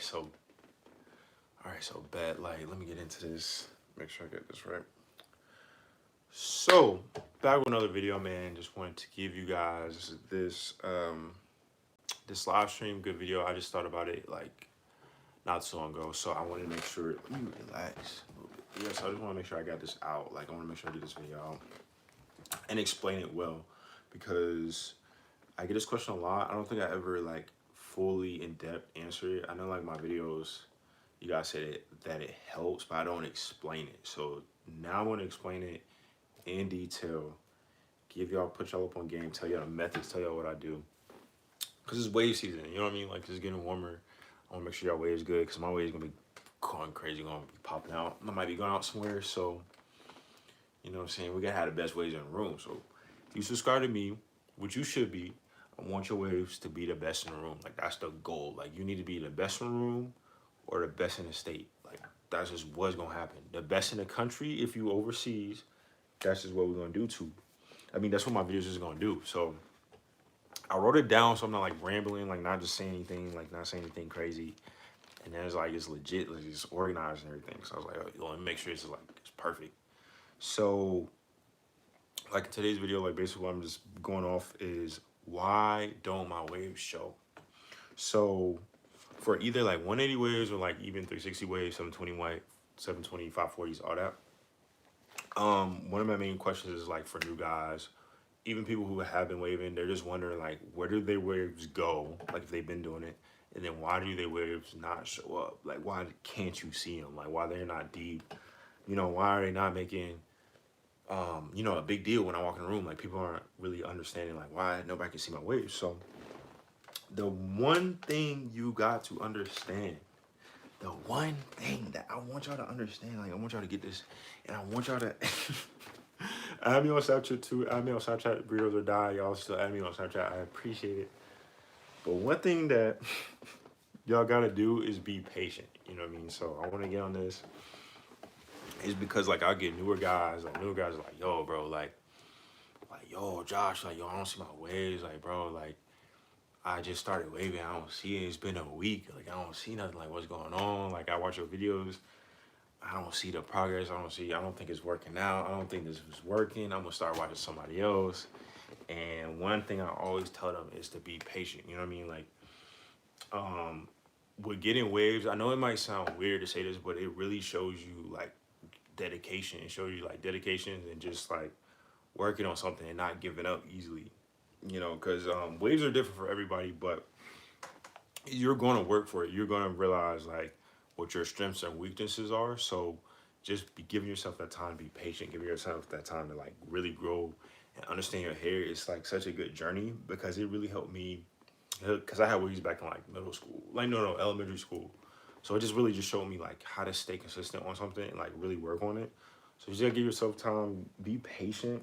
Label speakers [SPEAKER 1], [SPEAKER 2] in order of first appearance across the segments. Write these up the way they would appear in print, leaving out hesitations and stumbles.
[SPEAKER 1] so bet, like, let me get into this. Make sure I get this right. So, back with another video, man. Just wanted to give you guys this live stream good video. I just thought about it like not so long ago, so I want to make sure. Let me relax a little bit. Yes, I just want to make sure I got this out. Like, I want to make sure I get this video out and explain it well, because I get this question a lot. I don't think I ever like fully in depth answer it. I know like my videos, you guys said that it helps, but I don't explain it. So now I want to explain it in detail, put y'all up on game, tell y'all the methods, tell y'all what I do. Cause it's wave season, you know what I mean? Like, it's getting warmer. I want to make sure y'all wave is good, cause my wave is gonna be going crazy, gonna be popping out. I might be going out somewhere, so you know what I'm saying. We gotta have the best waves in the room. So if you subscribe to me, which you should be, I want your waves to be the best in the room. Like, that's the goal. Like, you need to be the best in the room or the best in the state. Like, that's just what's gonna happen. The best in the country, if you overseas, that's just what we're gonna do too. I mean, that's what my videos is gonna do. So I wrote it down so I'm not like rambling, like not just saying anything, like not saying anything crazy. And then it's like, it's legit, like it's organized and everything. So I was like, oh, let me make sure it's like, it's perfect. So like in today's video, like basically what I'm just going off is, why don't my waves show? So for either like 180 waves or like even 360 waves, 720 white, 720, 540s, all that. One of my main questions is like for new guys, even people who have been waving, they're just wondering like, where do their waves go? Like, if they've been doing it, and then why do their waves not show up? Like, why can't you see them? Like, why they're not deep? You know, why are they not making, you know, a big deal when I walk in the room? Like, people aren't really understanding like why nobody can see my waves. So the one thing you got to understand, the one thing that I want y'all to understand, like I want y'all to get this, and I want y'all to add me on Snapchat too. Add me on Snapchat, Burritos or Die. Y'all still add me on Snapchat. I appreciate it. But one thing that y'all gotta do is be patient. You know what I mean? So I want to get on this. Is because like I get newer guys are like, yo, bro, like yo, Josh, like yo, I don't see my waves, like bro, like I just started waving, I don't see it. It's been a week, like I don't see nothing. Like, what's going on? Like, I watch your videos, I don't see the progress. I don't think it's working out. I don't think this is working. I'm gonna start watching somebody else. And one thing I always tell them is to be patient. You know what I mean? Like, with getting waves, I know it might sound weird to say this, but it really shows you like dedication. It shows you like dedication and just like working on something and not giving up easily. You know, because waves are different for everybody, but you're going to work for it. You're going to realize like what your strengths and weaknesses are. So just be giving yourself that time, be patient, give yourself that time to like really grow and understand your hair. It's like such a good journey, because it really helped me, because I had waves back in like middle school, like no, elementary school. So it just really just showed me like how to stay consistent on something and like really work on it. So you just gotta give yourself time, be patient,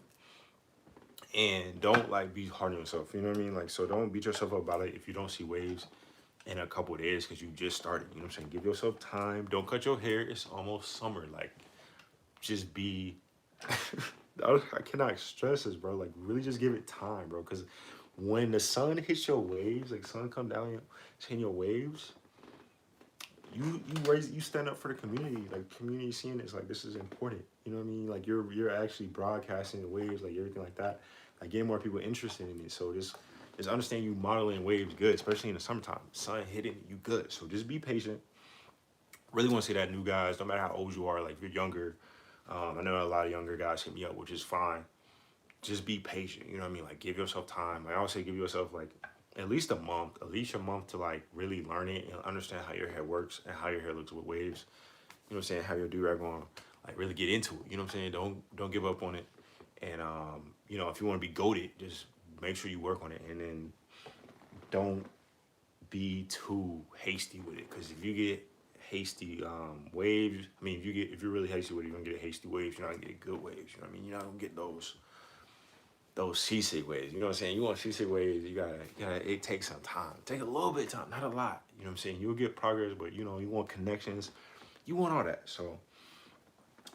[SPEAKER 1] and don't like be hard on yourself. You know what I mean? Like, so don't beat yourself up about it if you don't see waves in a couple of days because you just started. You know what I'm saying? Give yourself time. Don't cut your hair. It's almost summer. Like, just be. I cannot stress this, bro. Like, really, just give it time, bro. Because when the sun hits your waves, like sun come down, it's hitting your waves. You stand up for the community. Like, community seeing this, like, this is important. You know what I mean? Like, you're actually broadcasting the waves, like everything like that. Like, getting more people interested in it. So just understand you modeling waves good, especially in the summertime. Sun hitting you good. So just be patient. Really want to say that new guys, no matter how old you are, like if you're younger, I know a lot of younger guys hit me up, which is fine. Just be patient. You know what I mean? Like, give yourself time. I always say give yourself like at least a month to like really learn it and understand how your hair works and how your hair looks with waves. You know what I'm saying? How your do-rag on, like really get into it. You know what I'm saying? Don't give up on it. And you know, if you want to be goated, just make sure you work on it, and then don't be too hasty with it. Because if you get hasty waves, I mean, if you're really hasty with it, you're gonna get hasty waves. You're not gonna get good waves. You know what I mean? You're not gonna get those seasick waves. You know what I'm saying? You want seasick waves, you gotta, it takes some time. Take a little bit of time, not a lot. You know what I'm saying? You'll get progress, but you know, you want connections. You want all that. So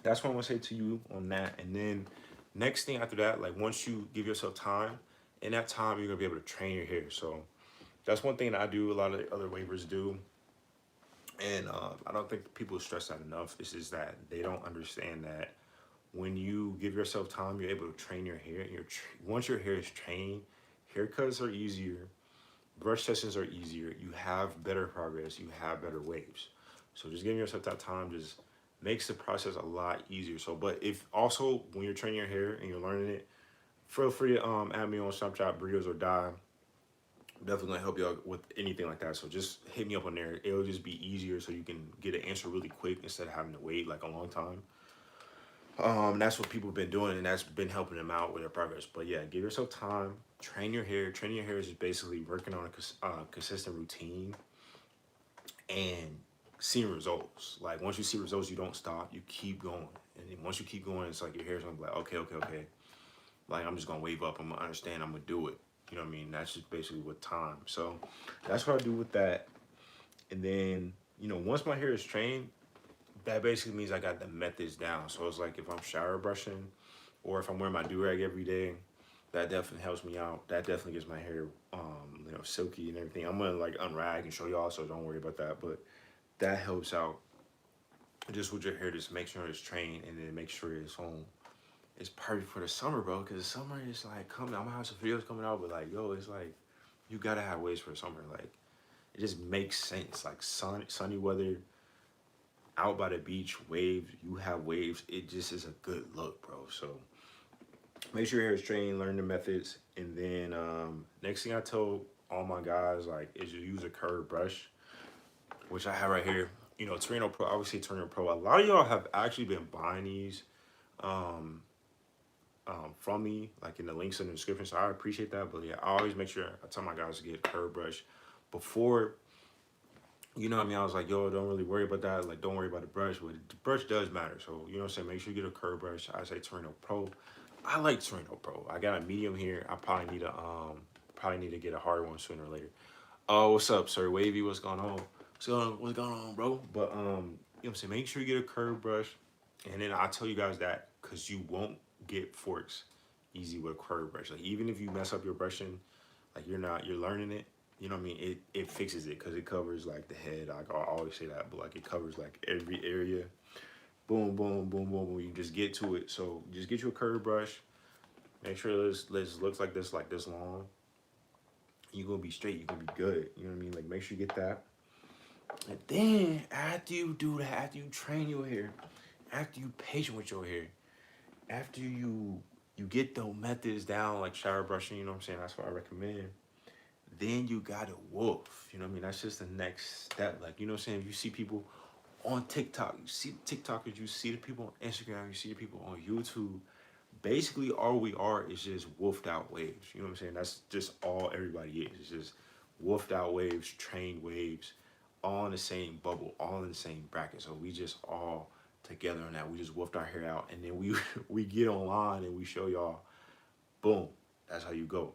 [SPEAKER 1] that's what I want to say to you on that. And then next thing after that, like once you give yourself time, in that time, you're gonna be able to train your hair. So that's one thing that I do, a lot of other wavers do. And I don't think people stress that enough. It's just that they don't understand that when you give yourself time, you're able to train your hair. And once your hair is trained, haircuts are easier, brush sessions are easier. You have better progress. You have better waves. So just giving yourself that time just makes the process a lot easier. So, but if also when you're training your hair and you're learning it, feel free to add me on Snapchat, Burritos or Die. Definitely gonna help you out with anything like that. So just hit me up on there. It'll just be easier so you can get an answer really quick instead of having to wait like a long time. That's what people have been doing, and that's been helping them out with their progress. But yeah, give yourself time, train your hair. Training your hair is just basically working on a consistent routine and seeing results. Like once you see results, you don't stop. You keep going, and then once you keep going, it's like your hair's gonna be like, okay. Like I'm just gonna wave up. I'm gonna understand. I'm gonna do it. You know what I mean? That's just basically with time. So that's what I do with that. And then once my hair is trained, that basically means I got the methods down. So it's like if I'm shower brushing or if I'm wearing my do-rag every day, that definitely helps me out. That definitely gets my hair silky and everything. I'm gonna like unrag and show y'all, so don't worry about that. But that helps out just with your hair. Just make sure it's trained and then make sure it's on. It's perfect for the summer, bro, because the summer is like coming. I'm gonna have some videos coming out, but like, yo, it's like you gotta have waves for the summer. Like it just makes sense. Like sunny weather, out by the beach, waves, you have waves. It just is a good look, bro. So make sure your hair is trained, learn the methods. And then next thing I told all my guys, like, is you use a curved brush, which I have right here. Torino Pro, obviously Torino Pro. A lot of y'all have actually been buying these from me, like in the links in the description. So I appreciate that. But yeah, I always make sure I tell my guys to get a curved brush before. You know what I mean? I was like, yo, don't really worry about that. Like, don't worry about the brush. But the brush does matter. So, you know what I'm saying? Make sure you get a curved brush. I say Torino Pro. I like Torino Pro. I got a medium here. I probably need to get a hard one sooner or later. Oh, what's up, sir? Wavy, what's going on? What's going on, bro? But, you know what I'm saying? Make sure you get a curved brush. And then I'll tell you guys that because you won't get forks easy with a curved brush. Like, even if you mess up your brushing, like you're learning it. You know what I mean? It fixes it because it covers like the head. Like I always say that, but like it covers like every area. Boom, boom, boom, boom, boom. You just get to it. So just get you a curved brush. Make sure this looks like this long. You're gonna be straight. You're gonna be good. You know what I mean? Like make sure you get that. And then after you do that, after you train your hair, after you patient with your hair, after you get the methods down like shower brushing, you know what I'm saying? That's what I recommend. Then you gotta wolf. You know what I mean? That's just the next step. Like, you know what I'm saying? If you see people on TikTok, you see TikTokers, you see the people on Instagram, you see the people on YouTube. Basically, all we are is just wolfed out waves. You know what I'm saying? That's just all everybody is. It's just wolfed out waves, trained waves, all in the same bubble, all in the same bracket. So we just all together on that. We just wolfed our hair out. And then we get online and we show y'all, boom, that's how you go.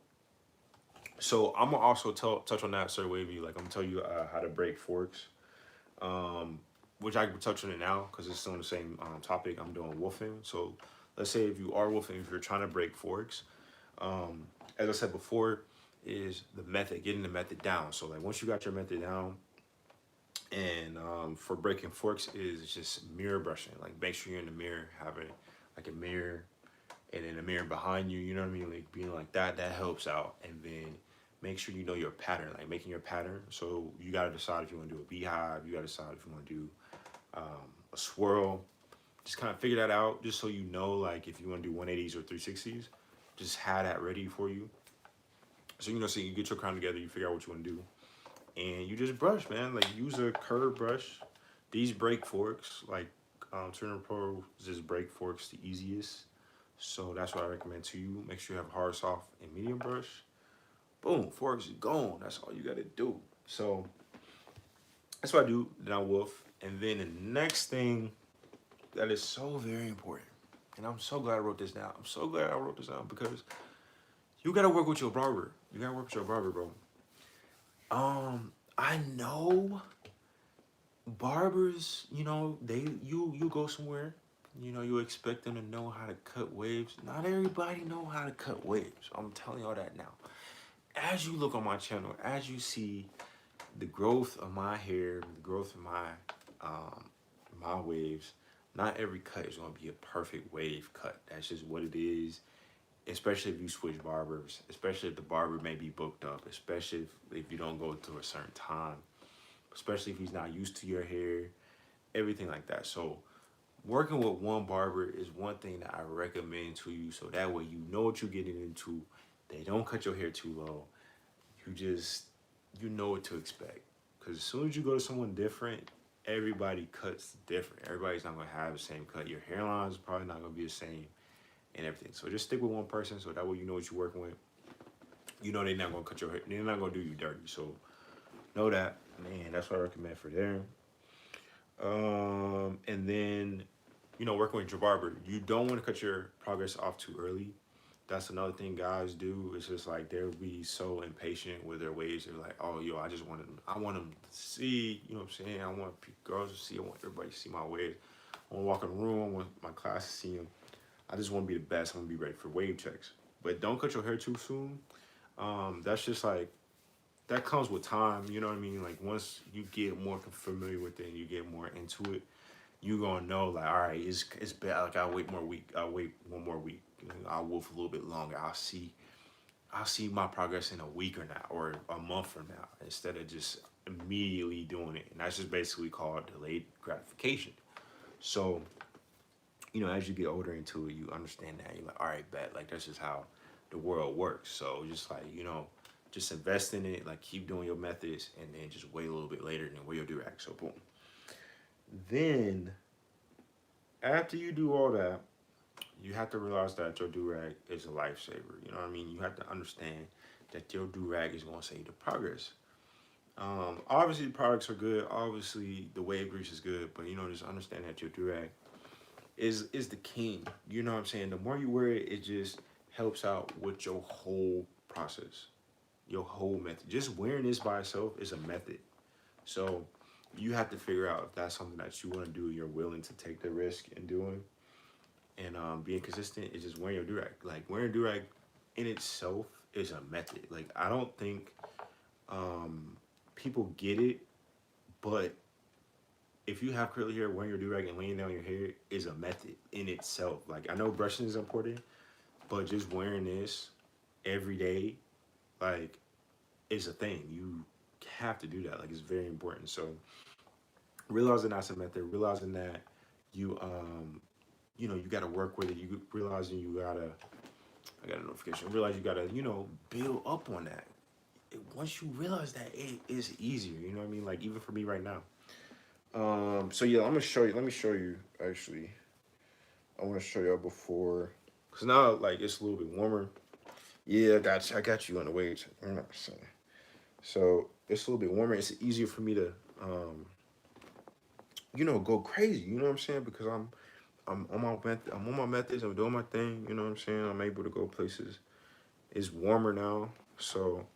[SPEAKER 1] So I'm gonna also touch on that, Sir Wavy. Like I'm gonna tell you how to break forks, which I can touch on it now because it's still on the same topic. I'm doing wolfing. So let's say if you are wolfing, if you're trying to break forks, as I said before, is the method, getting the method down. So like once you got your method down, and for breaking forks is just mirror brushing. Like make sure you're in the mirror, having like a mirror, and then a mirror behind you. You know what I mean? Like being like that helps out, and then make sure you know your pattern, like making your pattern. So you got to decide if you want to do a beehive. You got to decide if you want to do a swirl. Just kind of figure that out just so you know, like if you want to do 180s or 360s, just have that ready for you. So, so you get your crown together, you figure out what you want to do. And you just brush, man. Like use a curved brush. These break forks, like Turner Pro just break forks the easiest. So that's what I recommend to you. Make sure you have hard, soft, and medium brush. Boom, forks is gone. That's all you gotta do. So that's what I do. Then I wolf. And then the next thing that is so very important, and I'm so glad I wrote this down. I'm so glad I wrote this down because you gotta work with your barber. You gotta work with your barber, bro. I know barbers, you go somewhere, you expect them to know how to cut waves. Not everybody know how to cut waves. I'm telling y'all that now. As you look on my channel, as you see the growth of my hair, the growth of my my waves, not every cut is gonna be a perfect wave cut. That's just what it is. Especially if you switch barbers, especially if the barber may be booked up, especially if you don't go to a certain time, especially if he's not used to your hair, everything like that. So working with one barber is one thing that I recommend to you, so that way you know what you're getting into. They don't cut your hair too low. You just, you know what to expect. Because as soon as you go to someone different, everybody cuts different. Everybody's not gonna have the same cut. Your hairline is probably not gonna be the same and everything. So just stick with one person, so that way you know what you're working with. You know they're not gonna cut your hair. They're not gonna do you dirty. So know that, man. That's what I recommend for there. And then, working with your barber, you don't want to cut your progress off too early. That's another thing guys do. It's just like they'll be so impatient with their waves. They're like, oh, yo, I want them to see, you know what I'm saying? I want girls to see, I want everybody to see my waves. I want to walk in the room, I want my class to see them. I just want to be the best. I want to be ready for wave checks. But don't cut your hair too soon. That's just like, that comes with time, you know what I mean? Like once you get more familiar with it and you get more into it, you gonna know like, all right, it's bad. Like I'll wait I'll wait one more week. I'll wolf a little bit longer. I'll see my progress in a week or now or a month from now instead of just immediately doing it. And that's just basically called delayed gratification. So, as you get older into it, you understand that. You're like, all right, bet. Like that's just how the world works. So just like, just invest in it, like keep doing your methods, and then just wait a little bit later and then wear your do-rag. So boom. Then after you do all that, you have to realize that your do-rag is a lifesaver. You know what I mean? You have to understand that your do-rag is going to save the progress. Obviously the products are good. Obviously the wave grease is good, but just understand that your do-rag is the king. You know what I'm saying? The more you wear it, it just helps out with your whole process. Your whole method. Just wearing this by itself is a method. So you have to figure out if that's something that you want to do, you're willing to take the risk in doing. And being consistent is just wearing your do-rag. Like wearing do-rag in itself is a method. Like I don't think people get it, but if you have curly hair, wearing your do-rag and laying down your hair is a method in itself. Like I know brushing is important, but just wearing this every day, like, it's a thing. You have to do that. Like, it's very important. So, realizing that's a method, realizing that you, you got to work with it. You realizing I got a notification. Realize you got to, build up on that. Once you realize that, it is easier. You know what I mean? Like, even for me right now. So yeah, I'm gonna show you. Let me show you. Actually, I want to show y'all before, cause now like it's a little bit warmer. Yeah, I got you on the waves. So it's a little bit warmer. It's easier for me to, go crazy. You know what I'm saying? Because I'm on my I'm on my methods. I'm doing my thing. You know what I'm saying? I'm able to go places. It's warmer now, so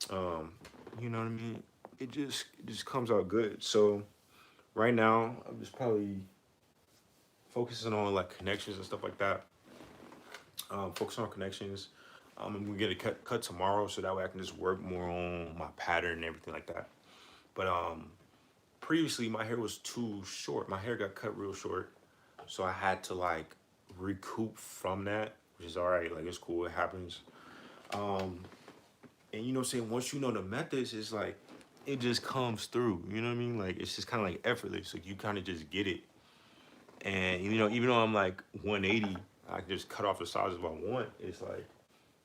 [SPEAKER 1] you know what I mean. It just comes out good. So right now, I'm just probably focusing on like connections and stuff like that. Focusing on connections. I'm gonna get a cut tomorrow, so that way I can just work more on my pattern and everything like that. But previously my hair was too short. My hair got cut real short, so I had to like recoup from that, which is all right. Like it's cool, it happens. And saying once you know the methods, it's like it just comes through. You know what I mean? Like it's just kind of like effortless. Like you kind of just get it. And even though I'm like 180, I can just cut off the size if I want. It's like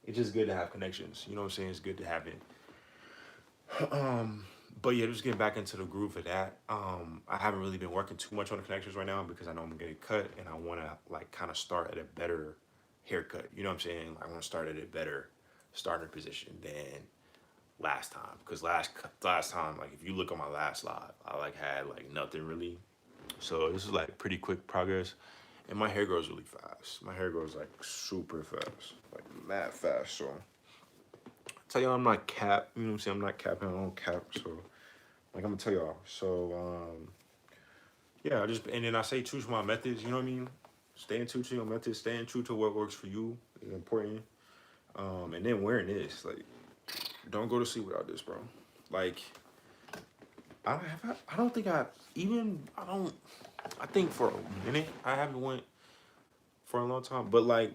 [SPEAKER 1] it's just good to have connections. You know what I'm saying? It's good to have it. But yeah, just getting back into the groove of that. I haven't really been working too much on the connections right now because I know I'm gonna get it cut and I want to like kind of start at a better haircut. You know what I'm saying? I want to start at a better starting position than last time. Because last time, like if you look at my last live, I like had like nothing really. So this is like pretty quick progress. And my hair grows really fast. My hair grows like super fast, like mad fast. So I tell y'all I'm not cap, you know what I'm saying? I'm not capping, I don't cap. So like I'm gonna tell y'all. So yeah, and then I say true to my methods, you know what I mean? Staying true to your methods, staying true to what works for you is important. And then wearing this, like, don't go to sleep without this, bro. Like, I don't think I even I don't. I think for a minute I haven't went for a long time, but like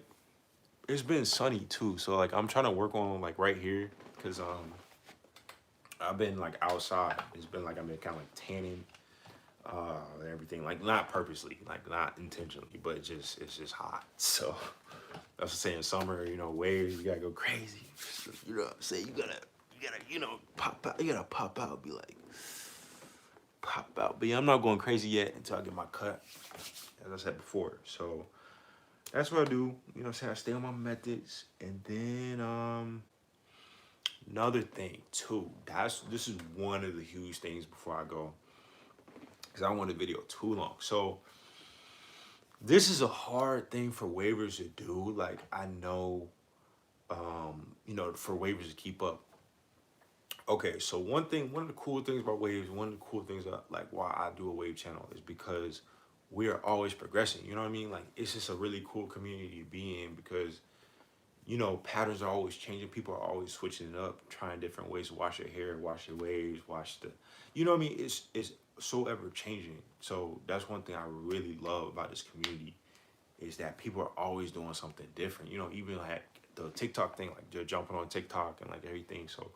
[SPEAKER 1] it's been sunny too. So like I'm trying to work on like right here because I've been like outside. It's been like I've been kind of like tanning and everything, like not purposely, like not intentionally, but it's just hot. So that's what I'm saying. Summer, you know, waves, you gotta go crazy. You know what I'm saying? You gotta, you know, pop out. You gotta pop out, be like pop out. But yeah, I'm not going crazy yet until I get my cut, as I said before. So that's what I do. You know what I'm saying? I stay on my methods, and then another thing too. This is one of the huge things before I go, because I don't want the video too long. So this is a hard thing for waivers to do. Like I know, you know, for waivers to keep up. Okay, so one of the cool things about waves, one of the cool things that like why I do a wave channel is because we are always progressing. You know what I mean? Like it's just a really cool community to be in because you know patterns are always changing. People are always switching it up, trying different ways to wash your hair, wash your waves, wash the, you know what I mean? It's so ever changing. So that's one thing I really love about this community is that people are always doing something different. You know, even like the TikTok thing, like they're jumping on TikTok and like everything. So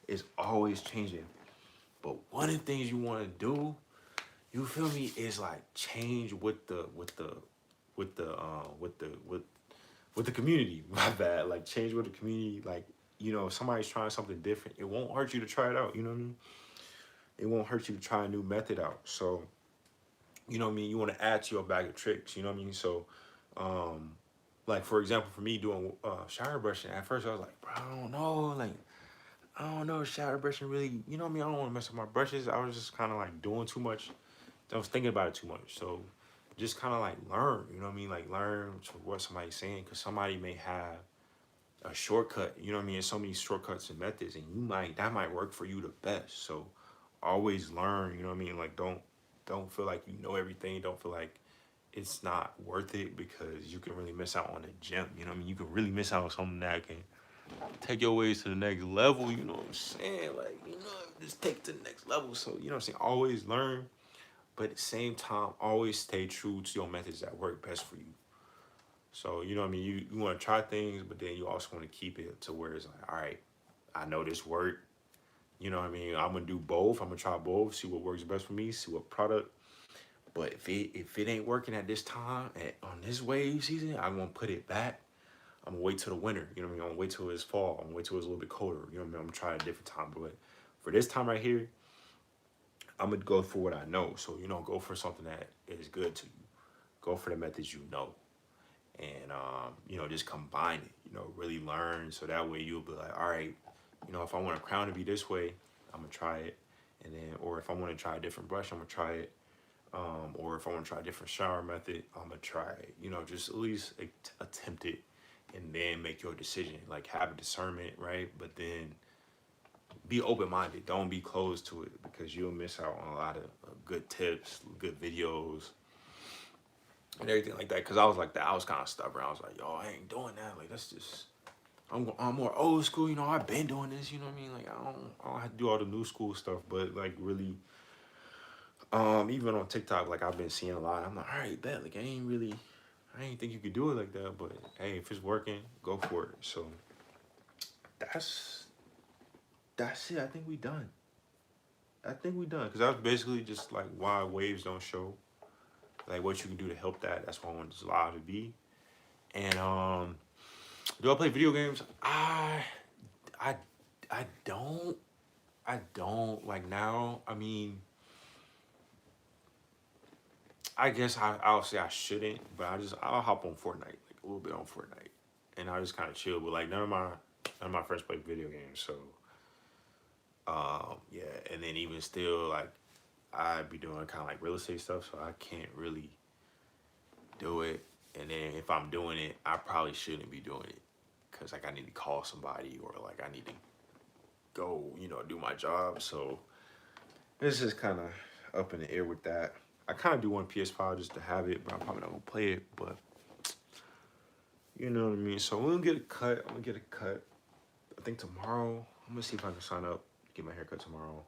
[SPEAKER 1] it's always changing. But one of the things you want to do, you feel me, is like change with the community. My bad. Like change with the community. Like, you know, if somebody's trying something different, it won't hurt you to try it out. You know what I mean? It won't hurt you to try a new method out. So, you know what I mean? You want to add to your bag of tricks. You know what I mean? So, um, like for example, for me doing shower brushing, at first I was like, bro, I don't know, like I don't know, shower brushing really, you know what I mean? I don't want to mess up my brushes. I was just kind of like doing too much. I was thinking about it too much. So just kind of like learn, you know what I mean? Like learn what somebody's saying because somebody may have a shortcut, you know what I mean? There's so many shortcuts and methods and that might work for you the best. So always learn, you know what I mean? Like don't feel like you know everything. Don't feel like it's not worth it because you can really miss out on a gem. You know what I mean? You can really miss out on something that can take your ways to the next level, you know what I'm saying? Like, you know, just take it to the next level. So, you know what I'm saying? Always learn, but at the same time, always stay true to your methods that work best for you. So, you know what I mean? You want to try things, but then you also want to keep it to where it's like, all right, I know this worked. You know what I mean? I'm going to do both. I'm going to try both, see what works best for me, see what product. But if it ain't working at this time, on this wave season, I'm going to put it back. I'm gonna wait till the winter, you know what I mean? I'm gonna wait till it's fall. I'm gonna wait till it's a little bit colder, you know what I mean? I'm gonna try a different time. But for this time right here, I'm gonna go for what I know. So, you know, go for something that is good to you. Go for the methods you know. And, you know, just combine it, you know, really learn. So that way you'll be like, all right, you know, if I want a crown to be this way, I'm gonna try it. And then, or if I wanna try a different brush, I'm gonna try it. Or if I wanna try a different shower method, I'm gonna try it. You know, just at least attempt it and then make your decision. Like have a discernment, right? But then be open-minded. Don't be closed to it because you'll miss out on a lot of good tips, good videos, and everything like that. Because I was like that. I was kind of stubborn. I was like, yo, I ain't doing that. Like that's just. I'm more old school. You know, I've been doing this. You know what I mean? Like I don't have to do all the new school stuff. But like really, even on TikTok, like I've been seeing a lot. I'm like, all right, bet. Like I ain't think you could do it like that. But hey, if it's working, go for it. So that's that's it. I think we done. I think we done. Cause that's basically just like why waves don't show. Like what you can do to help that. That's what I want this live to be. And do I play video games? I I don't. I don't like now. I mean, I guess I'll say I shouldn't, but I'll hop on Fortnite, like a little bit on Fortnite, and I'll just kind of chill. But like none of my friends play video games, so yeah. And then even still, like I'd be doing kind of like real estate stuff, so I can't really do it. And then if I'm doing it, I probably shouldn't be doing it, cause like I need to call somebody or like I need to go, you know, do my job. So it's just kind of up in the air with that. I kind of do want PS5 just to have it, but I'm probably not gonna play it. But you know what I mean. So we'll get a cut. I'm gonna get a cut. I think tomorrow. I'm gonna see if I can sign up, get my haircut tomorrow.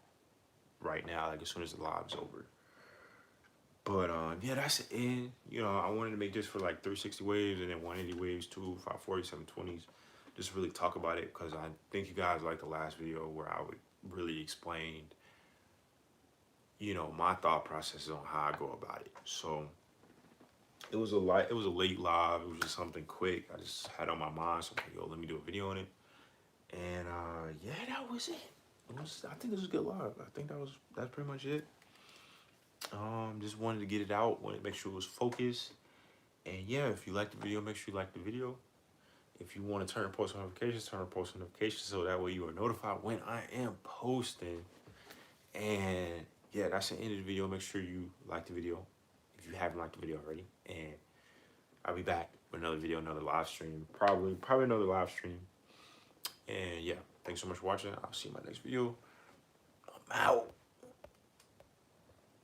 [SPEAKER 1] right now, like as soon as the live is over. But yeah, that's the end. You know, I wanted to make this for like 360 waves and then 180 waves too, 540, 720s. Just really talk about it because I think you guys liked the last video where I would really explain, you know, my thought processes on how I go about it. So it was a late live. It was just something quick. I just had on my mind, so I'm like, yo, let me do a video on it. And yeah, that was it. I think this was a good live. I think that's pretty much it. Just wanted to get it out, wanted to make sure it was focused. And yeah, if you like the video, make sure you like the video. If you want to turn post notifications, turn on post notifications so that way you are notified when I am posting. And yeah, that's the end of the video. Make sure you like the video if you haven't liked the video already. And I'll be back with another video, another live stream, probably another live stream. And yeah, thanks so much for watching. I'll see you in my next video. I'm out.